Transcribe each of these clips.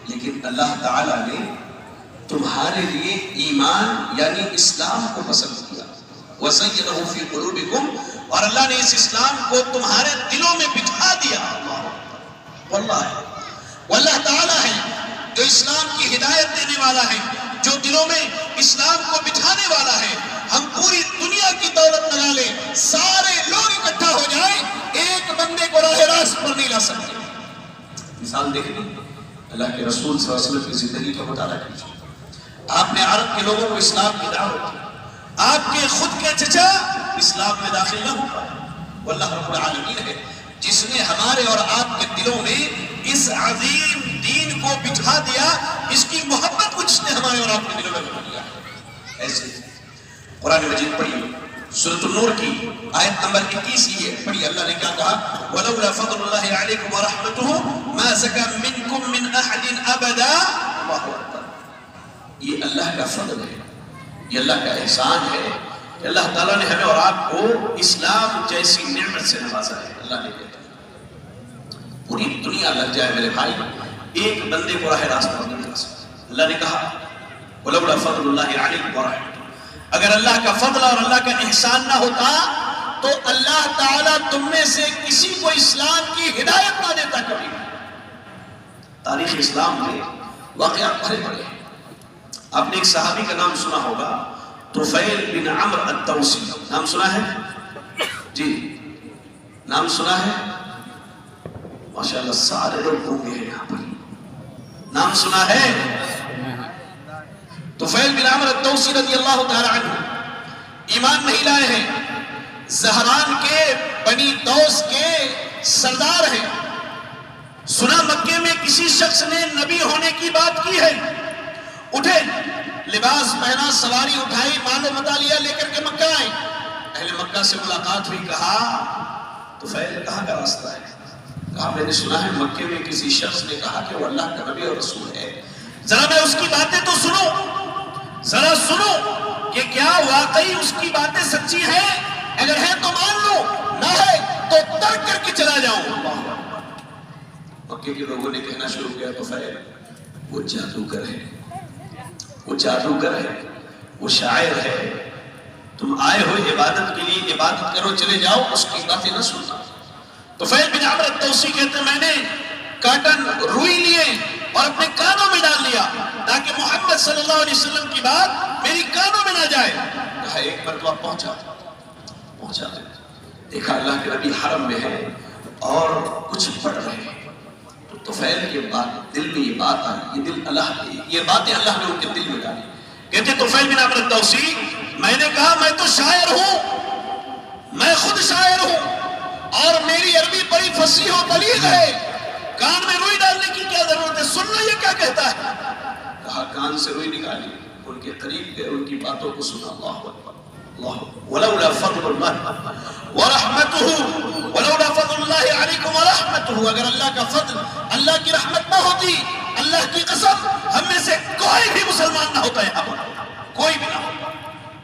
لیکن اللہ تعالیٰ نے تمہارے لیے ایمان یعنی اسلام کو پسند کیا. وَزَيَّنَهُ فِي قُلُوبِكُمْ، اور اللہ نے اس اسلام کو تمہارے دلوں میں بٹھا دیا. واللہ تعالیٰ ہے جو اسلام کی ہدایت دینے والا ہے، جو دلوں میں اسلام کو بٹھانے والا ہے. ہم پوری دنیا کی دولت لگا لیں، سارے لوگ اکٹھا ہو جائیں، ایک بندے کو راہ راست پر نہیں لا سکتے. مثال دیکھ لیں، اللہ کے رسول صلی اللہ علیہ وسلم کی زندگی کا مطالعہ کیجیے. آپ نے عرب کے لوگوں کو اسلام کی دعوت دی، آپ کے خود کے چچا اسلام میں داخل نہ ہو پائے. واللہ رب العالمین ہے جس نے ہمارے اور آپ کے دلوں میں اس عظیم دین کو بٹھا دیا، اس کی محبت کو جس نے ہمارے اور آپ کے دلوں میں بٹھا دیا. ایسے قرآن مجید پڑھیے، سورۃ النور کی آیت نمبر 21 یہ پڑھیے. اللہ نے کیا کہا؟ وَلَوْلَا فَضْلُ اللَّهِ عَلَيْكُمْ وَرَحْمَتُهُ مَا زَكَى مِنْكُمْ مِنْ أَحَدٍ أَبَدًا. اللہ اکبر. یہ اللہ کا فضل ہے، یہ اللہ کا احسان ہے کہ اللہ تعالیٰ نے ہمیں اور آپ کو اسلام جیسی نعمت سے نوازا ہے. اللہ نے کہا پوری دنیا لگ جائے میرے بھائی، ایک بندے کو راہ راست پر نہیں لا سکتا. اللہ نے کہا وَلَوْلَا فَضْلُ اللَّهِ عَلَيْكُمْ وَرَحْمَتُهُ، اگر اللہ کا فضل اور اللہ کا احسان نہ ہوتا تو اللہ تعالیٰ تم میں سے کسی کو اسلام کی ہدایت نہ دیتا کبھی. تاریخ اسلام میں واقعات بھرے پڑے ہیں. آپ نے ایک صحابی کا نام سنا ہوگا، طفیل بن عمرو الدوسی. نام سنا ہے؟ جی نام سنا ہے؟ ماشاءاللہ سارے لوگ گونگے ہیں یہاں پر. نام سنا ہے؟ طفیل بن عمرو الدوسی رضی اللہ تعالی عنہ ایمان نہیں لائے ہیں، زہران کے بنی دوس کے سردار ہیں. سنا مکے میں کسی شخص نے نبی ہونے کی بات کی ہے، اٹھے لباس پہنا، سواری اٹھائی، مال و متاع لیا، لے کر کے مکہ آئے. اہل مکہ سے ملاقات ہوئی. کہا طفیل کہاں کا راستہ ہے؟ کہا میں نے سنا ہے مکے میں کسی شخص نے کہا کہ وہ اللہ کا نبی اور رسول ہے. ذرا میں اس کی باتیں تو سنو، ذرا سنو کہ کیا واقعی اس کی باتیں سچی ہیں. اگر ہے تو مان لو، نہ ہے تو ترک کر کے چلا جاؤں. مکے کے لوگوں نے کہنا شروع کیا طفیل وہ جادوگر ہے، وہ جادوگر ہے، وہ شاعر ہے، تم آئے ہوئے عبادت کے لیے عبادت کرو، چلے جاؤ، اس کی باتیں نہ سننا. طفیل بن عمرو الدوسی کہتے ہیں میں نے کاٹن روئی لیے اور اپنے کانوں میں ڈال لیا تاکہ محمد صلی اللہ علیہ وسلم کی بات میری کانوں میں نہ جائے. کہا ایک مرتبہ پہنچا دیکھا اللہ کے نبی حرم میں ہے اور کچھ پڑھ رہے ہیں. تو طفیل کے بعد دل میں یہ بات آئی، یہ دل اللہ کی، یہ باتیں اللہ نے ان کے دل میں ڈالی. کہتے طفیل بن عمرو الدوسی میں نے کہا میں تو شاعر ہوں، میں خود شاعر ہوں اور میری عربی بڑی فصیح و بلیغ ہے، کان میں روئی ڈالنے کی کیا ضرورت ہے، سن لو یہ کیا کہتا ہے. کہا کان سے روئی نکالی، ان کے قریب گئے، ان کی باتوں کو سنا. اللہ اکبر. ولولا فضل اللہ ورحمتہ، ولولا فضل اللہ علیکم ورحمتہ، اگر اللہ کا فضل، اللہ کی رحمت نہ ہوتی، اللہ کی قسم ہم میں سے کوئی بھی مسلمان نہ ہوتا یہاں پر، کوئی بھی نہ ہوتا.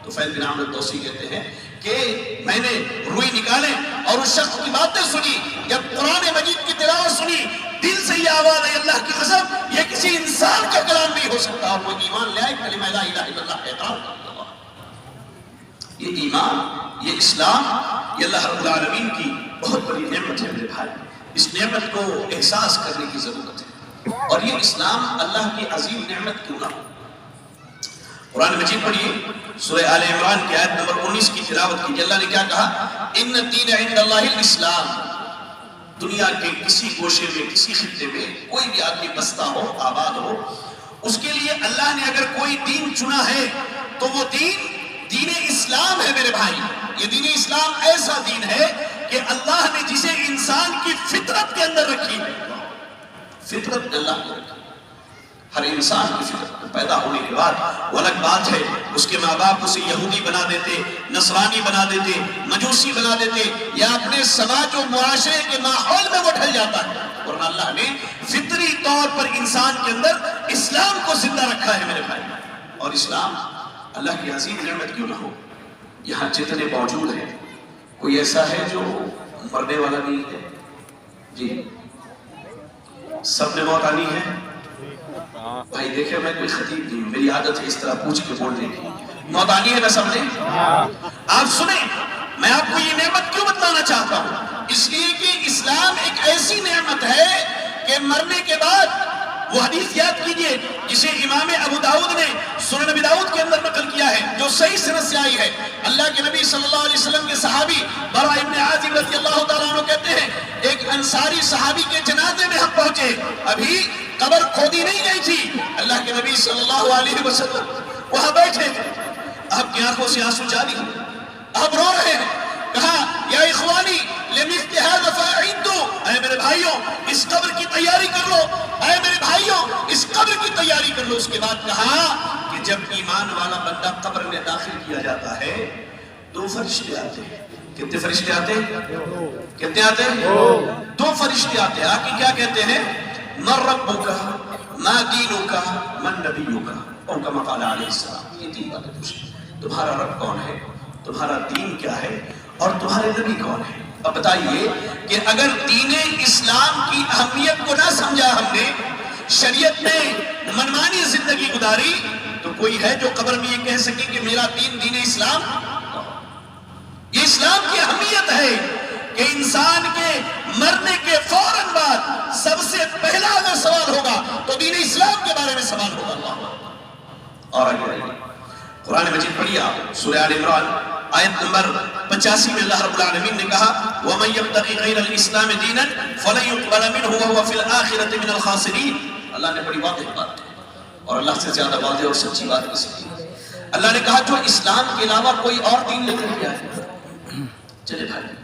طفیل بن عمرو الدوسی کہتے ہیں کہ میں نے روئی نکالے اور اس شخص کی باتیں سنی، جب قرآن مجید کی تلاوت سنی، دل سے یہ آواز ہے اللہ کی قسم یہ کسی انسان کا کلام نہیں ہو سکتا. اور وہ ایمان لے آئے، کلمہ لا الہ الا اللہ اقرار کر. یہ ایمان، یہ اسلام، یہ اللہ رب العالمین کی بہت بڑی نعمت ہے میرے بھائی. اس نعمت کو احساس کرنے کی ضرورت ہے. اور یہ اسلام اللہ کی عظیم نعمت کیوں نہ ہو. قرآن مجید پڑھیے، سورہ آل عمران کی آیت نمبر 19 کی تلاوت کیجیے. اللہ نے کیا کہا؟ ان الدین عند اللہ الاسلام. دنیا کے کسی گوشے میں، کسی خطے میں کوئی بھی آدمی بستا ہو، آباد ہو، اس کے لیے اللہ نے اگر کوئی دین چنا ہے تو وہ دین اسلام ہے میرے بھائی. یہ دین اسلام ایسا دین ہے کہ اللہ نے جسے انسان کی فطرت کے اندر رکھی ہے. فطرت اللہ نے رکھی، ہر انسان کی فطرت پیدا ہونے کے بعد وہ الگ بات ہے اس کے ماں باپ اسے یہودی بنا دیتے، نصرانی بنا دیتے، مجوسی بنا دیتے، یا اپنے سماج و معاشرے کے ماحول میں وہ ڈھل جاتا ہے. ورنہ اللہ نے فطری طور پر انسان کے اندر اسلام کو زندہ رکھا ہے میرے بھائی. اور اسلام اللہ کی عظیم نعمت کیوں نہ ہو. یہاں جتنے موجود ہیں کوئی ایسا ہے جو مرنے والا نہیں ہے؟ جی سب نے موت آنی ہے؟ بھائی دیکھیں میں کوئی خطیب نہیں، میری عادت ہے اس طرح پوچھ کے بولنے کی. موت آنی ہے نا سب نے؟ آپ سنیں، میں آپ کو یہ نعمت کیوں بتلانا چاہتا ہوں؟ اس لیے کہ اسلام ایک ایسی نعمت ہے کہ مرنے کے بعد وہ حدیث یاد کیجئے جسے امام ابو داؤد نے سنن ابی داؤد کے اندر نقل کیا ہے، جو صحیح سند سے آئی ہے. اللہ کے نبی صلی اللہ علیہ وسلم کے صحابی برا ابن عازب رضی اللہ تعالیٰ عنہ کہتے ہیں ایک انصاری صحابی کے جنازے میں ہم پہنچے، ابھی قبر کھودی نہیں گئی تھی، اللہ کے نبی صلی اللہ علیہ وسلم وہاں بیٹھے تھے، آپ کی آنکھوں سے آنسو جاری ہیں، آپ رو رہے ہیں. کہا یا اخوانی لمثل هذا فاعدوا، اے میرے بھائیوں اس قبر کی تیاری کر لو، اے میرے بھائیوں اس قبر کی تیاری کر لو. اس کے بعد کہا کہ جب ایمان والا بندہ قبر میں داخل کیا جاتا ہے 2 فرشتے آتے ہیں. کتنے فرشتے آتے ہیں؟ کتنے آتے ہیں؟ 2 فرشتے آتے ہیں. آ کے کیا کہتے ہیں؟ من ربک ما دینک من نبیک، اور کما قال علیہ السلام. یہ 3 باتیں پوچھیں، تمہارا رب کون ہے، تمہارا دین کیا ہے، اور تمہارے نبی کون ہے. اب بتائیے کہ اگر دین اسلام کی اہمیت کو نہ سمجھا ہم نے، شریعت میں منمانی زندگی گزاری، تو کوئی ہے جو قبر میں یہ کہہ سکے کہ میرا دین دین اسلام؟ یہ اسلام کی اہمیت ہے کہ انسان کے مرنے کے فوراً بعد سب سے پہلا اگر سوال ہوگا تو دین اسلام کے بارے میں سوال ہوگا. اور آگے قرآن مجید پڑھیے آپ سورہ آل عمران آیت نمبر 85 میں اللہ رب العالمین نے کہا وَمَن يَبْتَغِ غَيْرَ الْإِسْلَامِ دِينًا فَلَن يُقْبَلَ مِنْهُ وَهُوَ فِي الْآخِرَةِ مِنَ الْخَاسِرِينَ. اللہ نے بڑی واضح بات ہے، اور اللہ سے زیادہ واضح اور سچی بات کسی کی. اللہ نے کہا جو اسلام کے علاوہ کوئی اور دین لے کر کے آئے، چلے بھائی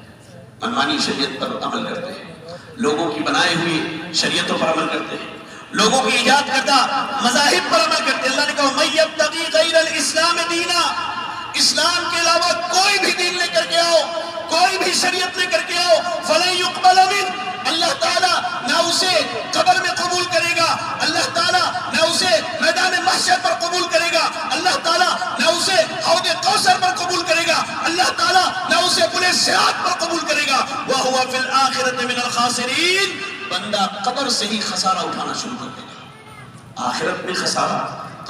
منمانی شریعت پر عمل کرتے ہیں، لوگوں کی بنائے ہوئی شریعتوں پر عمل کرتے ہیں، لوگوں کی ایجاد کردہ مذاہب پر عمل کرتے ہیں. اللہ نے کہا مَن يَبْتَغِ غَيْرَ الْإِسْلَامِ دِينًا، اسلام کے علاوہ کوئی بھی دین لے کر کے آؤ، کوئی بھی شریعت لے کر کے آؤ، فَلَن يُقْبَلَ مِنْهُ، اللہ تعالیٰ نہ اسے قبر میں قبول کرے گا، اللہ تعالیٰ نہ اسے میدان محشر پر قبول کرے گا، اللہ تعالیٰ نہ اسے حوض کوثر پر قبول کرے گا، اللہ تعالیٰ نہ اسے پل صراط پر قبول کرے گا. وَهُوَ فِي الْآخِرَةِ مِنَ الْخَاسِرِينَ. بندہ قبر سے ہی خسارہ اٹھانا شروع کر دے گا. آخرت میں خسارہ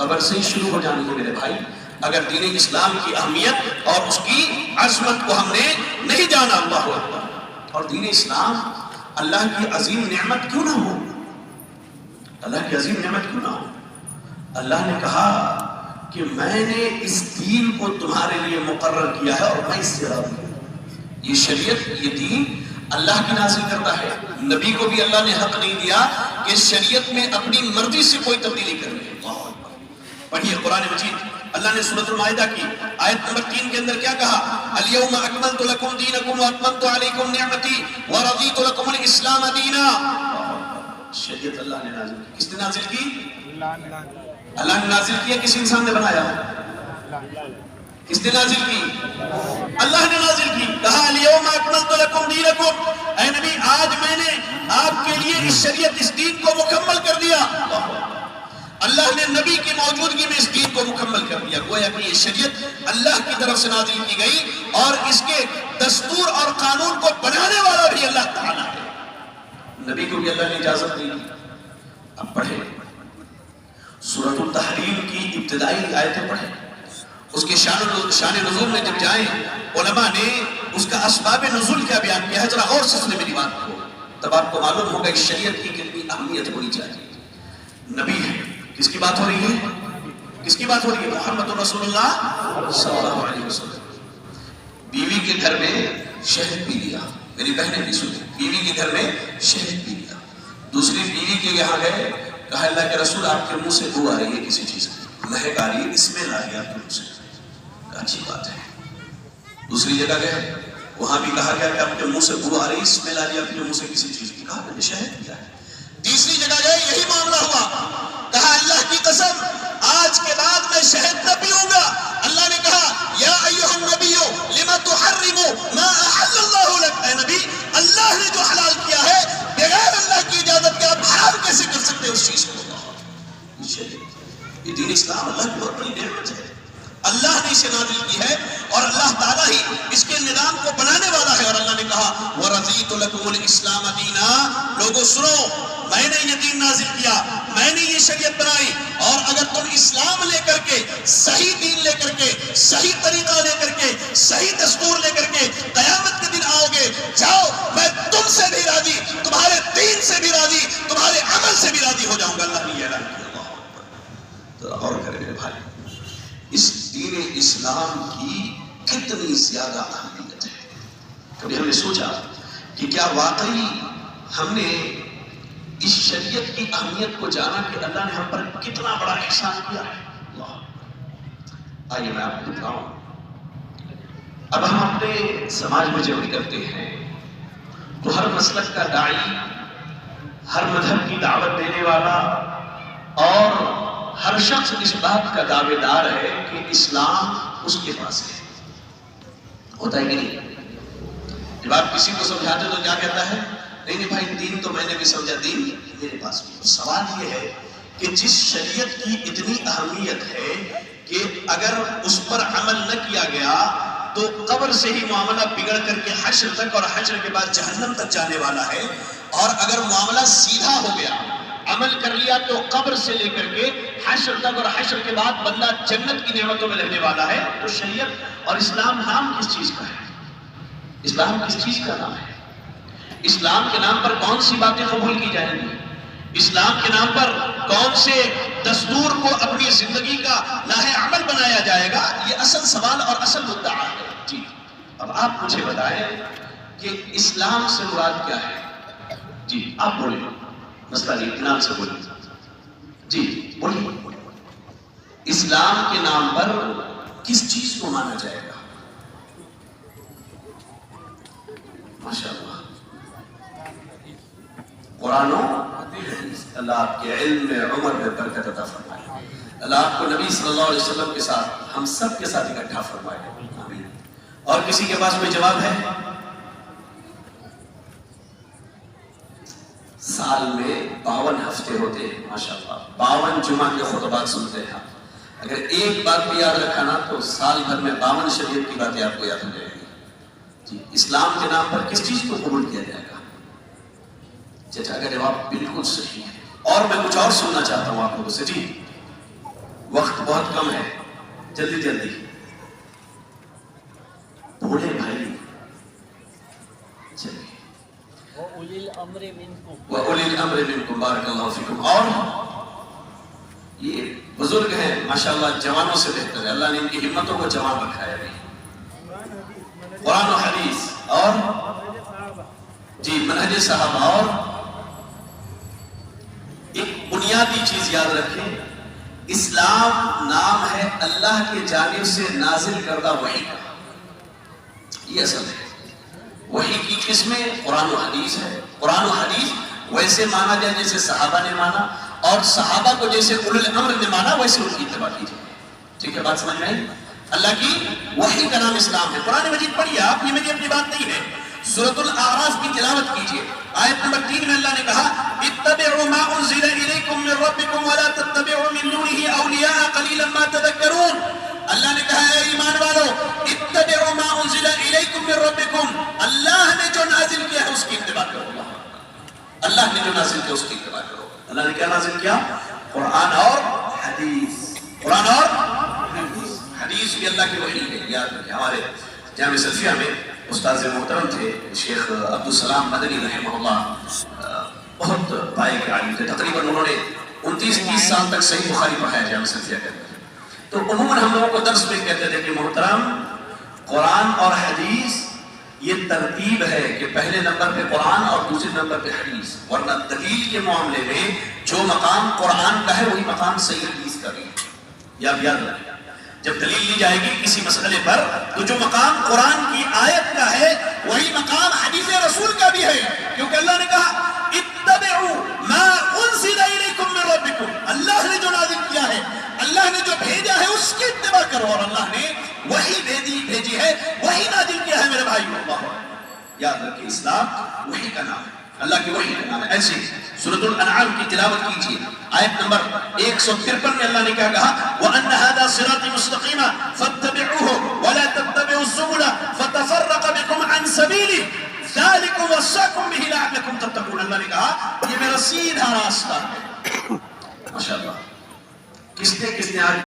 قبر سے ہی شروع ہو جانے کے میرے بھائی. اگر دین اسلام کی اہمیت اور اس کی عظمت کو ہم نے نہیں جانا، اللہ اکبر. اور دین اسلام اللہ کی عظیم نعمت کیوں نہ ہو، اللہ کی عظیم نعمت کیوں نہ ہو. اللہ نے کہا کہ میں نے اس دین کو تمہارے لیے مقرر کیا ہے اور میں اس سے راضی ہوں. یہ شریعت، یہ دین اللہ کی نازل کرتا ہے. نبی کو بھی اللہ نے حق نہیں دیا کہ شریعت میں اپنی مرضی سے کوئی تبدیلی کر لے. پڑھیے قرآن مجید، اللہ نے سورۃ المائدہ کی آیت نمبر 3 کے اندر کیا کہا؟ اليوم اکملت لکم دینکم واتممت علیکم نعمتی ورضیت لکم الاسلام دینا. شریعت اللہ نے نازل کی. کس نے نازل کی؟ اللہ نے نازل کیا، کسی انسان نے بنایا؟ کس نے نازل کی؟ اللہ نے نازل کی. کہا اليوم اکملت لکم دینکم، اے نبی آج میں نے آپ کے لیے اس شریعت، اس دین کو مکمل کر دیا. اللہ نے نبی کی موجودگی میں اس دین کو مکمل کر دیا. گویا کہ یہ شریعت اللہ کی طرف سے نازل کی گئی اور اس کے دستور اور قانون کو بنانے والا بھی اللہ تعالیٰ ہے. نبی کو بھی اللہ نے اجازت دی. اب پڑھیں سورۃ التحریم کی ابتدائی آیتیں پڑھیں، اس کے شان نزول میں جب جائیں علماء نے اس کا اسباب نزول کیا بیان کیا ہے. ذرا غور سے سنیں میری بات کو، تب آپ کو معلوم ہوگا اس شریعت کی کتنی اہمیت ہونی چاہیے. نبی ہے، کس کی بات ہو رہی ہے؟ کس کی بات ہو رہی ہے؟ محمد رسول اللہ صلی اللہ علیہ وسلم. بیوی کے گھر میں شہد پی لیا. میری بہنیں بھی سنیں، بیوی کے گھر میں شہد پی لیا. دوسری بیوی کے یہاں گئے، کہا اللہ کے رسول آپ کے منہ سے بو آ رہی ہے کسی چیز کی، مہک آ رہی ہے، اسمیل آ رہی ہے آپ کے منہ سے. اچھی بات ہے. دوسری جگہ گئے، وہاں بھی کہا گیا کہ آپ کے منہ سے بو آ رہی ہے، اسمیل آ رہی ہے آپ کے منہ سے کسی چیز کی. کہا میں نے شہد پیا ہے. تیسری جگہ گئے، یہی معاملہ ہوا. کہا اللہ کی قسم آج کے بعد میں شہد نہ پیوں گا. اللہ نے کہا یا ایھا النبی لما تحرم ما احل اللہ لک. اے نبی اللہ نے جو حلال کیا ہے بغیر اللہ کی اجازت کے آپ حرام کیسے کر سکتے ہیں اس چیز کو؟ یہ دین اسلام اللہ کی بہت بڑی نعمت ہے. اللہ نے اسے نازل کی ہے اور اللہ تعالیٰ ہی اس کے نظام کو بنانے والا ہے. اور اللہ نے کہا وَرَضِيتُ لَكُمُ الْإِسْلَامَ دِينًا، لوگوں سنو، میں نے یہ دین نازل کیا، میں نے یہ شریعت بنائی، اور اگر تم اسلام لے کر کے، صحیح دین لے کر کے، صحیح طریقہ لے کر کے، صحیح دستور لے کر کے قیامت کے دن آؤ گے، جاؤ میں تم سے بھی راضی، تمہارے دین سے بھی راضی، تمہارے عمل سے بھی راضی ہو جاؤں گا. اللہ نے یہ اعلان کیا. تو غور کریں میرے بھائی، اس دین اسلام کی کتنی زیادہ اہمیت ہے. کبھی ہم نے سوچا کہ کیا واقعی ہم نے اس شریعت کی اہمیت کو جانا کہ اللہ نے ہم پر کتنا بڑا احسان کیا ہے. آئیے میں آپ کو بتاؤں. اب ہم اپنے سماج میں جب نکلتے ہیں تو ہر مسلک کا داعی، ہر مذہب کی دعوت دینے والا اور ہر شخص اس بات کا دعوے دار ہے کہ اسلام اس کے پاس ہے. ہوتا ہے کہ نہیں؟ جب آپ کسی کو سمجھاتے تو کیا کہتا ہے؟ نہیں بھائی، دین تو میں نے بھی سمجھا، دین میرے پاس بھی. سوال یہ ہے کہ جس شریعت کی اتنی اہمیت ہے کہ اگر اس پر عمل نہ کیا گیا تو قبر سے ہی معاملہ بگڑ کر کے حشر تک اور حشر کے بعد جہنم تک جانے والا ہے، اور اگر معاملہ سیدھا ہو گیا، عمل کر لیا تو قبر سے لے کر کے حشر تک اور حشر کے بعد بندہ جنت کی نعمتوں میں رہنے والا ہے، تو شریعت اور اسلام نام کس چیز کا ہے؟ اسلام کس چیز کا نام ہے؟ اسلام کے نام پر کون سی باتیں قبول کی جائیں گی؟ اسلام کے نام پر کون سے دستور کو اپنی زندگی کا لاہ عمل بنایا جائے گا؟ یہ اصل سوال اور اصل مدعا ہے. جی اب آپ مجھے بتائیں کہ اسلام سے مراد کیا ہے؟ جی آپ بولیں، مسئلہ جی اطمینان سے بولیں. جی بولیں، اسلام کے نام پر کس چیز کو مانا جائے گا؟ ماشاءاللہ، قرآن و حدیث. اللہ آپ کے علم میں عمر میں برکت عطا فرمائے. اللہ آپ کو نبی صلی اللہ علیہ وسلم کے ساتھ، ہم سب کے ساتھ اکٹھا فرمائے. آمین. اور کسی کے پاس کوئی جواب ہے؟ سال میں 52 ہفتے ہوتے ہیں، ماشاءاللہ 52 جمعہ کے خطبات سنتے ہیں. اگر ایک بات بھی یاد رکھا نا تو سال بھر میں 52 شریعت کی باتیں آپ کو یاد ہو جائیں گی. جی اسلام کے نام پر کس چیز کو قبول کیا جائے گا؟ چچا کا جواب بالکل صحیح ہے. اور میں کچھ اور سننا چاہتا ہوں آپ لوگوں سے. جی وقت بہت کم ہے، جلدی جلدی بولے بھائی. چلیے وَأُولِي الْأَمْرِ مِنْكُمْ، وَأُولِي الْأَمْرِ مِنْكُمْ، بارک اللہ فیکم. اور یہ بزرگ ہیں ماشاءاللہ، جوانوں سے بہتر ہے. اللہ نے ان کی ہمتوں کو جوان رکھا ہے. قرآن و حدیث اور جی منہج صحابہ. اور ایک بنیادی چیز یاد رکھیں، اسلام نام ہے اللہ کی جانب سے نازل کردہ وحی کا. یہ اصل ہے. وحی کی قسمیں قرآن و حدیث ہے. قرآن و حدیث ویسے مانا جائے جیسے صحابہ نے مانا، اور صحابہ کو جیسے اولو الامر نے مانا ویسے ان کی اتباع کی جائے. ٹھیک ہے، بات سمجھ میں آئی؟ اللہ کی وحی کا نام اسلام ہے. قرآن مجید پڑھیے آپ، یہ میری اپنی بات نہیں ہے. سورۃ الاعراف کی تلاوت کیجئے. آیت نمبر 3 میں اللہ نے کہا اتبعوا ما انزل الیکم من ربکم ولا تتبعوا من دونه اولیاء قلیلا ما تذکرون. اللہ نے کہا اے ایمان والو، اتبعوا ما انزل الیکم من ربکم، اللہ نے جو نازل کیا ہے اس کی اتباع کرو. اللہ نے جو نازل کیا اس کی اتباع کرو. اللہ نے کیا نازل کیا؟ قرآن اور حدیث. قرآن اور حدیث بھی اللہ کی وحی ہے. یاد رکھیں، ہمارے جامع سلفیہ میں استاذ محترم تھے شیخ عبدالسلام مدنی رحمہ اللہ، بہت پائے کے عالم تھے. تقریباً انہوں نے 29-30 سال تک صحیح بخاری پڑھایا جامع سلفیہ کے اندر. تو عموماً ہم لوگوں کو درس میں کہتے تھے کہ محترم، قرآن اور حدیث یہ ترتیب ہے کہ پہلے نمبر پہ قرآن اور دوسرے نمبر پہ حدیث، ورنہ دلیل کے معاملے میں جو مقام قرآن کا ہے وہی مقام صحیح حدیث کا بھی. یاد رکھیں، جب دلیل لی جائے گی کسی مسئلے پر تو جو مقام قرآن کی آیت کا ہے وہی مقام حدیث رسول کا بھی ہے. کیونکہ اللہ نے کہا اتبعوا ما انزل الیکم من ربکم، اللہ نے جو نازل کیا ہے، اللہ نے جو بھیجا ہے اس کی اتباع کرو. اور اللہ نے وہی بھیجی ہے، وہی نازل کیا ہے میرے بھائی. اللہ یاد رکھیں، اسلام وحی کا نام ہے، اللہ کی وحی کا نام ہے. ایسے سورۃ الانعام کی تلاوت کیجیے. آیت نمبر 153 میں اللہ نے کیا کہا وَأَنَّ هَذَا صِرَاطِ مُسْتَقِيمًا فَاتَّبِعُوهُ وَلَا تَتَّبِعُوا السُّبُلَ فَتَفَرَّقَ بِكُمْ عَنْ سَبِيلِهِ ذَلِكُمْ وَصَّاكُمْ بِهِ لَعَلَّكُمْ تَتَّقُونَ اللہ نے کہا یہ میرا سیدھا راستہ ہے. ماشاءاللہ کس نے آج